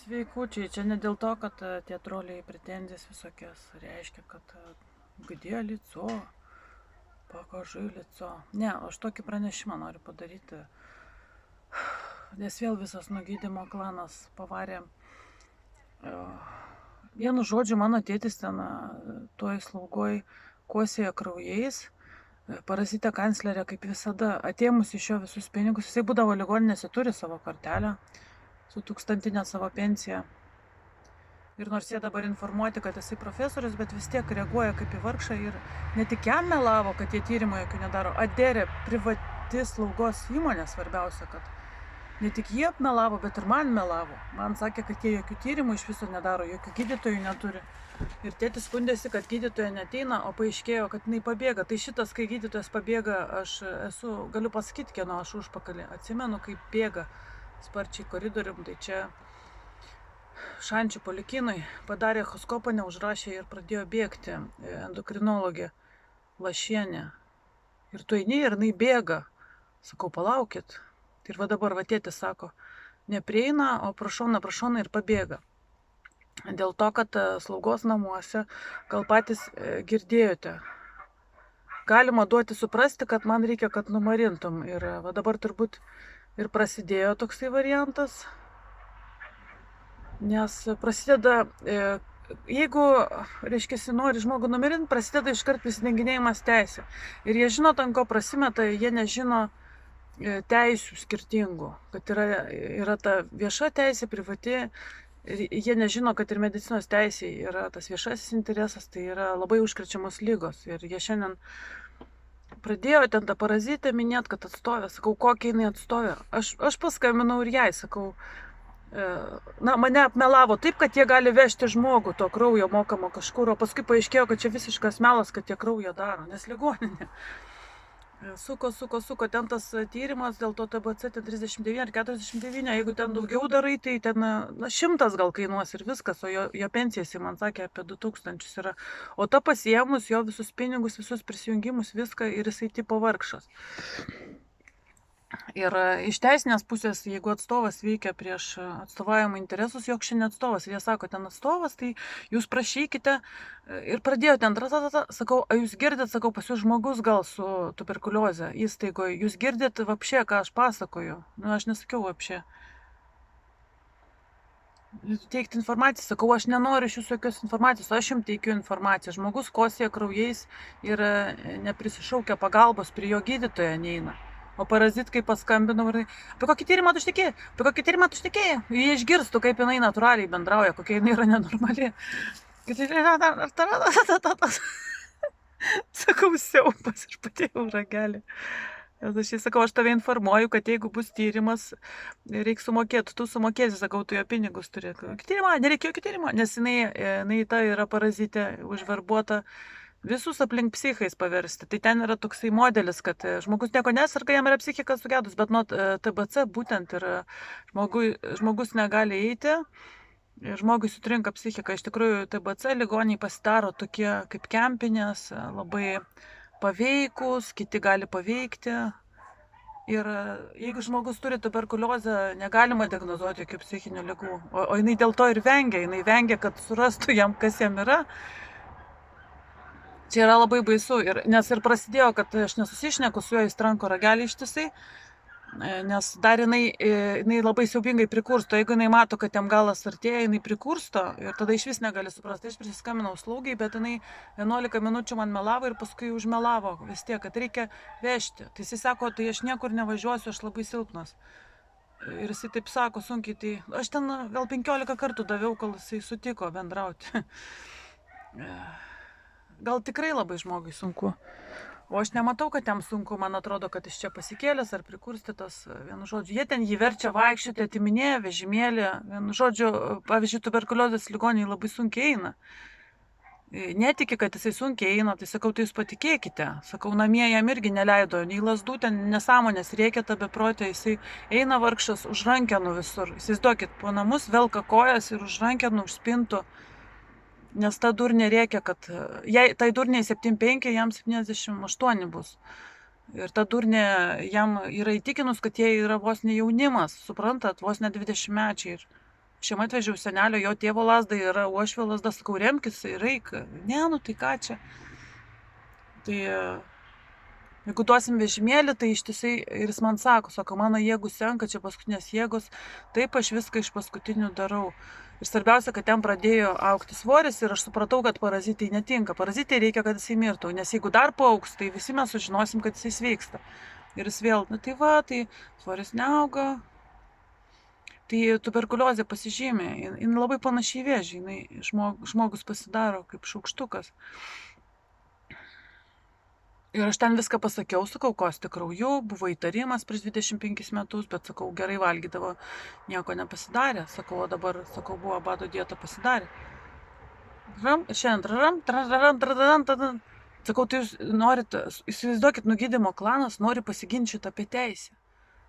Sveikučiai, čia ne dėl to, kad tie troliai pretenzijas visokias reiškia, kad где лицо, покажи лицо. Ne, aš tokį pranešimą noriu padaryti, nes vėl visas nugydymo klanas pavarė. Vienu žodžiu, mano tėtis ten toj slaugoj kosėja kraujais, parazitė kanclerė kaip visada, atėmus iš jo visus pinigus, jisai būdavo ligoninėse, turi savo kortelę su 1000 savo pensiją. Ir nors jie dabar informuoti, kad jisai profesorius, bet vis tiek reaguoja kaip į vargšą ir ne tik jam melavo, kad jie tyrimų jokių nedaro, atdėrė privati slaugos įmonė, svarbiausia, kad ne tik jie melavo, bet ir man melavo. Man sakė, kad jie jokių tyrimų iš viso nedaro, jokių gydytojų neturi. Ir tėtis skundėsi, kad gydytoja neteina, o paaiškėjo, kad jinai pabėga. Tai šitas, kai gydytojas pabėga, aš galiu pasakyti, kieno aš užpakalį. Atsimenu, kaip bėga sparčiai koridorium, tai čia Šančių polikinai padarė echoskopą, neužrašė ir pradėjo bėgti endokrinologė Lašienė. Ir tu eini ir jinai bėga. Sakau, palaukit. Ir va dabar va tėtis sako, neprieina, o prašona ir pabėga. Dėl to, kad slaugos namuose, gal patys girdėjote, galima duoti suprasti, kad man reikia, kad numarintum. Ir va dabar turbūt ir prasidėjo toksai variantas. Nes prasideda, jeigu, reiškia, nori žmogų numirint, prasideda iškart prisidenginėjimas teisė. Ir jie žino, ant ko prasimeta, jie nežino teisių skirtingų. Kad yra ta vieša teisė, privati, ir jie nežino, kad ir medicinos teisė yra tas viešasis interesas, tai yra labai užkrečiamos lygos. Ir jie šiandien pradėjo ten tą parazitę minėt, kad atstovė. Sakau, kokia jinai atstovė. Aš paskambinau ir jai, sakau, mane apmelavo taip, kad jie gali vežti žmogų to kraujo mokamo kažkur, o paskui paaiškėjo, kad čia visiškas melas, kad jie kraujo daro, nes ligoninė. Suko, ten tas tyrimas dėl to TBC 39 ar 49, jeigu ten daugiau darai, tai ten 100 gal kainuos ir viskas, o jo pensijas, man sakė, apie 2000 yra. O ta pasiėmus jo visus pinigus, visus prisijungimus, viską ir jisai tipo vargšas. Ir iš teisinės pusės, jeigu atstovas veikia prieš atstovavimo interesus, joks šiandien atstovas, ir jie sako, ten atstovas, tai jūs prašykite ir pradėjo ten, sakau, jūs girdit, sakau, pas jūs žmogus gal su tuberkulioze įstaigoje, jūs girdit vapšė, ką aš pasakoju, aš nesakiau vapšė. Teikti informaciją, sakau, aš nenoriu iš jūsų jokios informacijos, aš jums teikiu informaciją, žmogus kosėja kraujais ir neprisišaukia pagalbos, prie jo gydytojo neina. O parazit, kai paskambinau, apie kokį tyrimą tu šnekėjai? Jie išgirstų, kaip jinai natūraliai bendrauja, kokia jinai yra nenormali. Sakau, siaupas, aš patėjau ragelį. Aš sakau, aš tave informuoju, kad jeigu bus tyrimas, reikia sumokėti, tu sumokėsi, sakau, tu jo pinigus turi. Tyrimą, nereikia jokio tyrimo, nes jinai ta yra parazitė, užverbuota. Visus aplink psichais paversti. Tai ten yra toksai modelis, kad žmogus nieko nesarga, jam yra psichika sugedus, bet nuo TBC būtent ir žmogus negali eiti, žmogui sutrinka psichika. Iš tikrųjų, TBC ligoniai pasidaro tokie kaip kempinės, labai paveikus, kiti gali paveikti. Ir jeigu žmogus turi tuberkuliozę, negalima diagnozuoti jokių psichinių ligų. O jinai dėl to ir vengia, kad surastų jam, kas jam yra. Čia yra labai baisu, nes ir prasidėjo, kad aš nesusišneku su juo, jis tranko ragelį ištisai, nes dar jinai labai siaubingai prikursto, jeigu jinai mato, kad jam galas artėja, jinai prikursto ir tada iš vis negali suprasti. Aš prisiskambinau slaugiai, bet jinai 11 minučių man melavo ir paskui užmelavo vis tiek, kad reikia vežti. Tai jis sako, tai aš niekur nevažiuosiu, aš labai silpnas. Ir jisai taip sako sunkiai, tai aš ten gal 15 kartų daviau, kol jisai sutiko bendrauti. Gal tikrai labai žmogui sunku. O aš nematau, kad jam sunku, man atrodo, kad jis čia pasikėlęs ar prikurstytas, vienu žodžiu. Jie ten jį verčia vaikščioti, atiminėja vežimėlį. Vienu žodžiu, pavyzdžiui, tuberkuliozės ligoniai labai sunkiai eina. Netiki, kad jisai sunkiai eina, tai sakau, tai jūs patikėkite. Sakau, namie jam irgi neleido, nei lasdų, ten nesąmonės rėkia ta beprotė, jisai eina vargšas už rankenų visur. Įsivaizduokit, po namus velka kojas ir už rankenų, už spintų. Nes ta durnė rėkia, kad tai durniai 75, jam 78 bus. Ir ta durnė jam yra įtikinus, kad jie yra vos ne jaunimas, suprantat, vos ne 20 mečiai. Šeima atvežiau senelio, jo tėvo lasda yra uošvio lasda, sakau, remkis, reik. Ne, nu tai ką čia. Tai jeigu duosim vežimėlį, tai ištisai ir jis man sako, mano jėgų senka, čia paskutinės jėgos, taip aš viską iš paskutinių darau. Ir svarbiausia, kad ten pradėjo augti svoris ir aš supratau, kad parazitai netinka. Parazitai reikia, kad jisai mirtų, nes jeigu dar paaugs, tai visi mes sužinosim, kad jisai sveiksta. Ir jis vėl, tai svoris neauga. Tai tuberkuliozė pasižymė, jin labai panašiai vėžį, žmogus pasidaro kaip šaukštukas. Ir aš ten viską pasakiau, sakau, kosti krauju, buvo įtarimas prieš 25 metus, bet sakau, gerai valgydavo, nieko nepasidarė. Sakau, o dabar, sakau, buvo bado dieta pasidarė. Ir šiandien, sakau, tai jūs norite, įsivaizduokit, nugydymo klanas nori pasiginčyti apie teisę.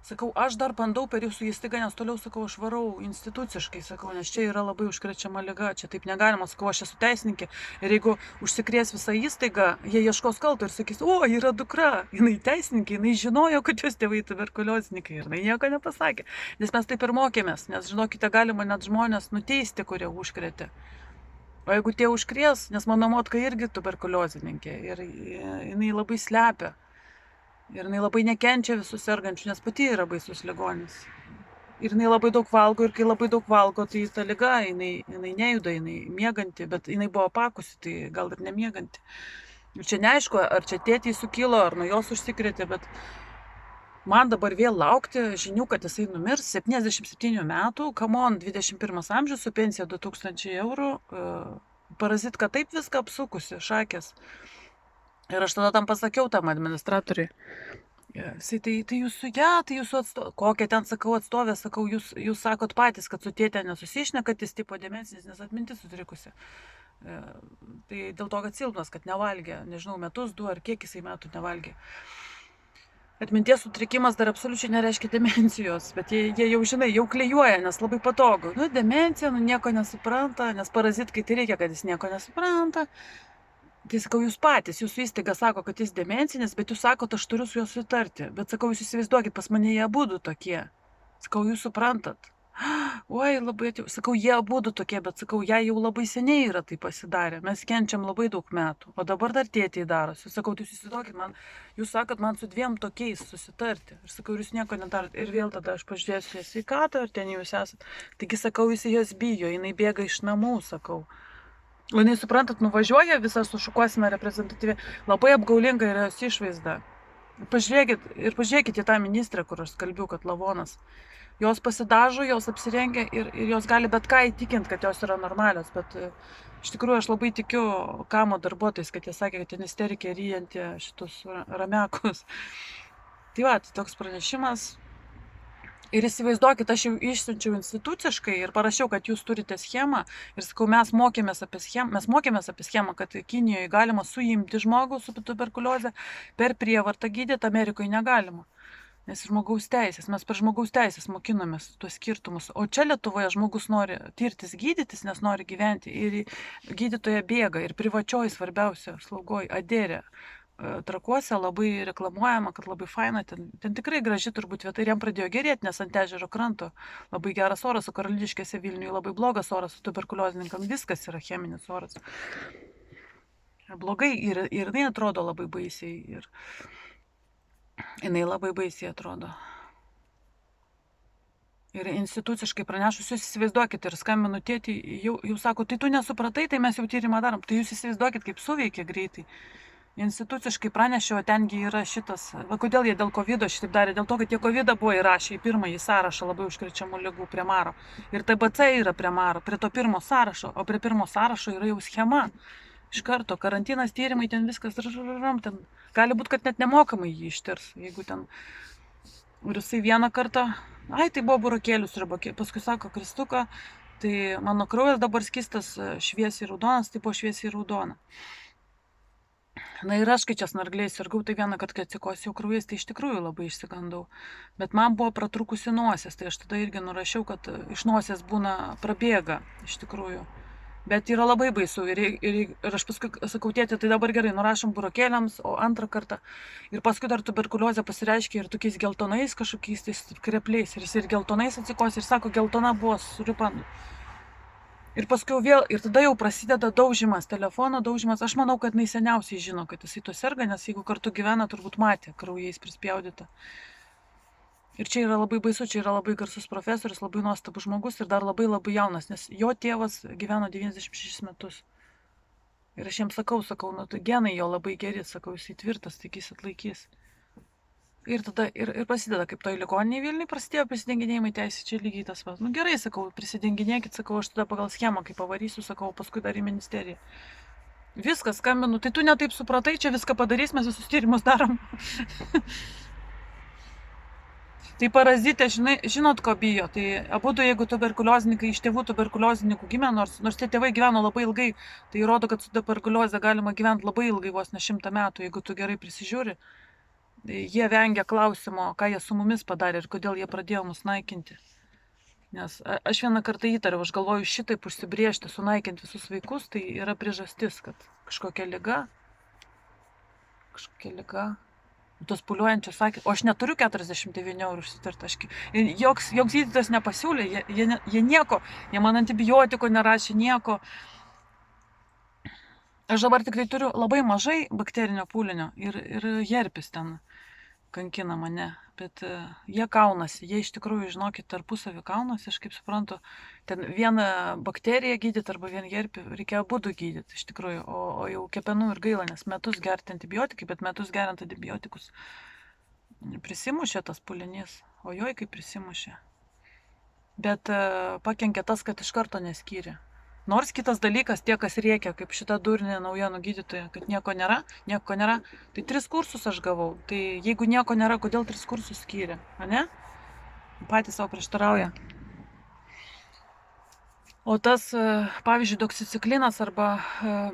Sakau, aš dar bandau per jūsų įstaigą, nes toliau, sakau, aš varau instituciškai, sakau, nes čia yra labai užkrečiama liga, čia taip negalima, sakau, aš esu teisininkė ir jeigu užsikrės visą įstaigą, jie ieškos kalto ir sakys, o, yra dukra, jinai teisininkė, jinai žinojo, kad jūs tėvai tuberkuliozininkai ir jinai nieko nepasakė, nes mes taip ir mokėmės, nes žinokite, galima net žmonės nuteisti, kurie užkrėtė. O jeigu tie užkrės, nes mano motka irgi tuberkuliozininkė ir jinai labai slepia. Ir jinai labai nekenčia visų sergančių, nes pati yra baisus ligonis. Ir jinai labai daug valgo, ir kai labai daug valgo, tai ta liga, jinai nejuda, jinai mieganti, bet jinai buvo pakusi, tai gal ir nemieganti. Ir čia neaišku, ar čia tėtį sukilo, ar nuo jos užsikrėtė, bet man dabar vėl laukti žinių, kad jisai numirs 77 metų, kamon, 21 amžius, su pensija 2000 eurų, parazitka taip viską apsukusi, šakės. Ir aš tada tam pasakiau tam administratoriui. Jisai, tai jūsų, tai jūsų atstovė. Kokia ten, sakau, atstovė, sakau, jūs sakot patys, kad su tėtė nesusišnekat, jis tipo demencinis, nes atmintis sutrikusi. Tai dėl to, kad silpnas, kad nevalgė, nežinau, metus, 2 ar kiek jisai metų nevalgė. Atminties sutrikimas dar absoliučiai nereiškia demencijos, bet jie jau, žinai, jau klijuoja, nes labai patogu. Nu, demencija, nieko nesupranta, nes parazitkai tai reikia, kad jis nieko nesupranta. Tai sakau, jūs patys, jūsų įstaiga sako, kad jis demencinis, bet jūs sakote, aš turiu su juo sutarti. Bet sakau, jūs įsivaizduokit, pas mane jie abudu tokie. Sakau, jūs suprantat. Oi, labai atėjau. Sakau, jie abudu tokie, bet sakau, jie jau labai seniai yra tai pasidarę. Mes kenčiam labai daug metų. O dabar dar tėtį darosi. Sakau, jūs įsivaizduokit, jūs sakot, man su 2 tokiais susitarti. Ir sakau, jūs nieko nedarot. Ir vėl tada aš pažiūrėsiu į sveikatą, ar ten jūs esat. Taigi sakau, visi jos bijo, jinai bėga iš namų, sakau. O jinai, suprantat, nuvažiuoja visą su šukuosena reprezentatyvi, labai apgaulinga yra jos išvaizda. Pažiūrėkit į tą ministrę, kur aš kalbiu, kad lavonas. Jos pasidažo, jos apsirengia ir jos gali bet ką įtikinti, kad jos yra normalios, bet iš tikrųjų aš labai tikiu kamo darbuotojais, kad jie sakė, kad ten isterikė ryjanti šitus ramekus. Tai va, tai toks pranešimas. Ir įsivaizduokit, aš jau išsiunčiau instituciškai ir parašiau, kad jūs turite schemą. Ir sakau, mes mokėmės apie schemą, kad Kinijoje galima suimti žmogų su tuberkuliozė, per prievartą gydyti, Amerikoje negalima. Nes žmogaus teisės, mes per žmogaus teisės mokinomės tuos skirtumus. O čia Lietuvoje žmogus nori tirtis gydytis, nes nori gyventi. Ir gydytoja bėga ir privačioji svarbiausia slaugoji Adėrė. Trakuose labai reklamuojama, kad labai faina, ten tikrai graži turbūt vieta ir jam pradėjo gerėti, nes ant ežero kranto labai geras oras, o Karališkėse Vilniuje labai blogas oras, su tuberkuliozininkam viskas yra cheminis oras. Blogai ir jinai atrodo labai baisiai, ir jinai labai baisiai atrodo. Ir instituciškai pranešus, jūs įsivaizduokit ir skambinu tėtį, jau sako, tai tu nesupratai, tai mes jau tyrimą darom, tai jūs įsivaizduokit, kaip suveikia greitai. Instituciškai pranešiau, tengi yra šitas, kodėl jie dėl COVID šitaip darė, dėl to, kad jie COVID buvo įrašę į pirmąjį sąrašą labai užkrečiamų ligų prie maro. Ir TBC yra prie maro, prie to pirmo sąrašo, o prie pirmo sąrašo yra jau schema. Iš karto, karantinas, tyrimai, ten viskas, ten gali būti, kad net nemokamai jį ištirs, jeigu ten. Ir jisai vieną kartą, tai buvo burokėlius ir paskui sako, Kristuka, tai mano kraujas dabar skystas šviesiai raudonas, tai buvo šviesiai raudona. Na ir aš, kai čia snargliai sirgau, tai vieną kartą, kai atsikosiu kraujas, tai iš tikrųjų labai išsigandau. Bet man buvo pratrukusi nosis, tai aš tada irgi nurašiau, kad iš nosies būna prabėga, iš tikrųjų. Bet yra labai baisu. Ir aš paskui sakau, tėti, tai dabar gerai, nurašom burokėliams, o antrą kartą. Ir paskui dar tuberkuliozė pasireiškia ir tokiais geltonais kažkokiais tais krepliais. Ir jis ir geltonais atsikos ir sako, geltona buvo suripa. Ir paskui vėl, ir tada jau prasideda daužimas, telefono daužimas. Aš manau, kad jis seniausiai žino, kad jisai to serga, nes jeigu kartu gyvena, turbūt matė kraujais prispjaudytą. Ir čia yra labai baisu, čia yra labai garsus profesorius, labai nuostabus žmogus ir dar labai jaunas, nes jo tėvas gyveno 96 metus. Ir aš jiems sakau, nu, tai genai jo labai geri, sakau, jisai tvirtas, tik jis atlaikys. Ir tada, ir prasideda, kaip toj ligoninėje Vilniui prasidėjo prisidenginėjimai teisė, čia lygiai tas pats. Nu gerai, sakau, prisidenginėkit, sakau, aš tada pagal schemą, kai pavarysiu, sakau, paskui dar į ministeriją. Viskas, skambinu, tai tu netaip supratai, čia viską padarys, mes visus tyrimus darom. Tai parazitė, žinot, ko bijo. Tai abudu, jeigu tuberkuliozininkai iš tėvų tuberkuliozininkų gimė, nors tie tėvai gyveno labai ilgai, tai rodo, kad su tuberkulioze galima gyventi labai ilgai, vos ne 100 metų, jeigu tu gerai prisižiūri. Jie vengia klausimo, ką jie su mumis padarė ir kodėl jie pradėjo mus naikinti. Nes aš vieną kartą įtariau, aš galvoju šitaip užsibriežti, sunaikinti visus vaikus, tai yra priežastis, kad kažkokia liga. Tos pūliuojančios sakė, o aš neturiu 49 eurų užsitarti. Joks gydytojas nepasiūlė, jie nieko, jie man antibiotiko nerašė, nieko. Aš dabar tikrai turiu labai mažai bakterinio pūlinio ir herpes ten kankina mane, bet jie kaunasi, jie iš tikrųjų, žinokit, tarpusavį kaunasi, aš kaip suprantu, ten vieną bakteriją gydyti arba vieną herpį, reikia abudu gydyti, iš tikrųjų, o jau kepenų ir gaila, nes metus gerti antibiotikai, bet metus geriant antibiotikus prisimušė tas pūlinys, o joj kaip prisimušė. Bet pakenkė tas, kad iš karto neskyrė. Nors kitas dalykas, tie, kas rėkia, kaip šita durnė naujienų gydytoja, kad nieko nėra, tai 3 kursus aš gavau. Tai jeigu nieko nėra, kodėl 3 kursus skyrė, ne? Patys savo prieštarauja. O tas, pavyzdžiui, doksiciklinas arba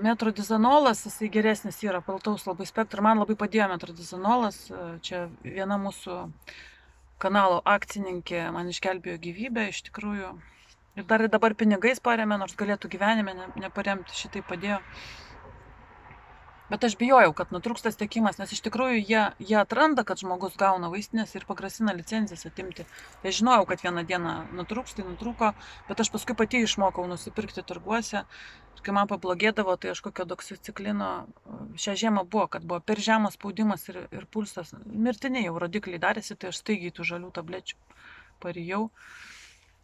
metrodizanolas, jisai geresnis yra, plataus labai spektro. Man labai padėjo metrodizanolas, čia viena mūsų kanalo akcininkė man išgelbėjo gyvybę, iš tikrųjų. Ir dar dabar pinigais paremė, nors galėtų gyvenime neparemti, šitai padėjo. Bet aš bijojau, kad nutrūkstas tiekimas, nes iš tikrųjų jie atranda, kad žmogus gauna vaistinės ir pagrasina licencijas atimti. Tai žinojau, kad vieną dieną nutrūks, tai nutrūko, bet aš paskui pati išmokau nusipirkti turguose. Ir kai man pablogėdavo, tai aš kokio doksiciklino, šią žiemą buvo, kad buvo per žemas spaudimas ir pulsas. Mirtiniai jau rodikliai darėsi, tai aš staigiai tų žalių tablečių parijau.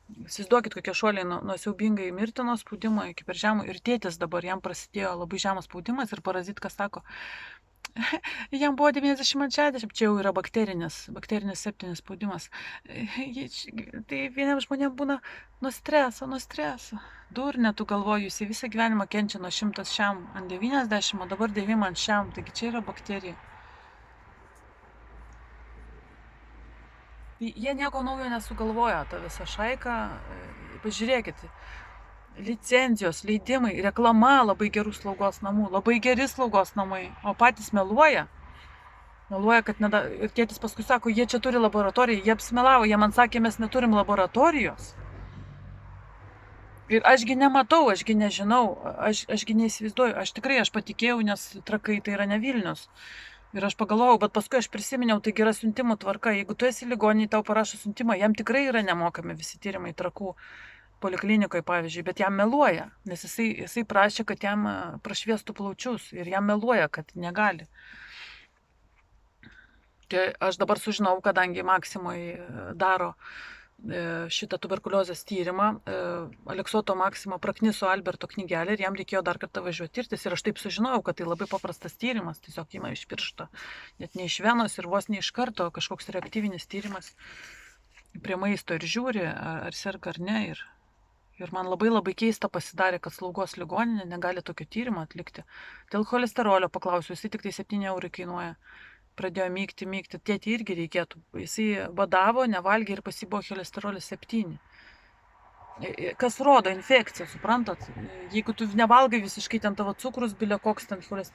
Įsivaizduokit, kokie šuoliai nuo siaubingai mirtino spaudimo iki per žemų. Ir tėtis dabar, jam prasidėjo labai žemas spaudimas ir parazitkas sako, jam buvo 90-60, čia jau yra bakterinis septinis spaudimas. Tai vieniems žmonėms būna nuo streso. Durnė, tu galvoji, jis visą gyvenimą kenčia nuo 100 šiam ant 90, o dabar 9 ant šiam, taigi čia yra bakterija. Jie nieko naujo nesugalvoja, ta visa šaika. Pažiūrėkit, licencijos, leidimai, reklama labai gerų slaugos namų, labai geri slaugos namai, o patys meluoja. Meluoja, kad ir tėtis paskui sako, jie čia turi laboratoriją, jie apsimelavo, jie man sakė, mes neturim laboratorijos. Ir ašgi nematau, ašgi nežinau, ašgi neįsivaizduoju, aš patikėjau, nes Trakai tai yra ne Vilnius. Ir aš pagalvojau, bet paskui aš prisiminiau, tai yra siuntimų tvarka. Jeigu tu esi ligoninėje, tau parašo siuntimą, jam tikrai yra nemokami visi tyrimai Trakų poliklinikoje, pavyzdžiui, bet jam meluoja, nes jisai prašė, kad jam prašviestų plaučius ir jam meluoja, kad negali. Tai aš dabar sužinau, kadangi Maksimoj daro šitą tuberkuliozės tyrimą, Aleksoto Maksimo prakniso Alberto knygelę ir jam reikėjo dar kartą važiuoti tirtis ir aš taip sužinojau, kad tai labai paprastas tyrimas, tiesiog ima iš piršto, net ne iš venos ir vos ne iš karto kažkoks reaktyvinis tyrimas prie maisto ir žiūri, ar serga ar ne. Ir man labai keista pasidarė, kad slaugos ligoninė negali tokio tyrimo atlikti. Dėl cholesterolio paklausiu, jisai tik tai 7 eurų kainuoja. Pradėjo mygti, tėtį irgi reikėtų. Jisai badavo, nevalgė ir pas jį buvo cholesterolis 7. Kas rodo infekciją, suprantat? Jeigu tu nevalgai visiškai ten tavo cukrus, bilė koks ten cholesterolis.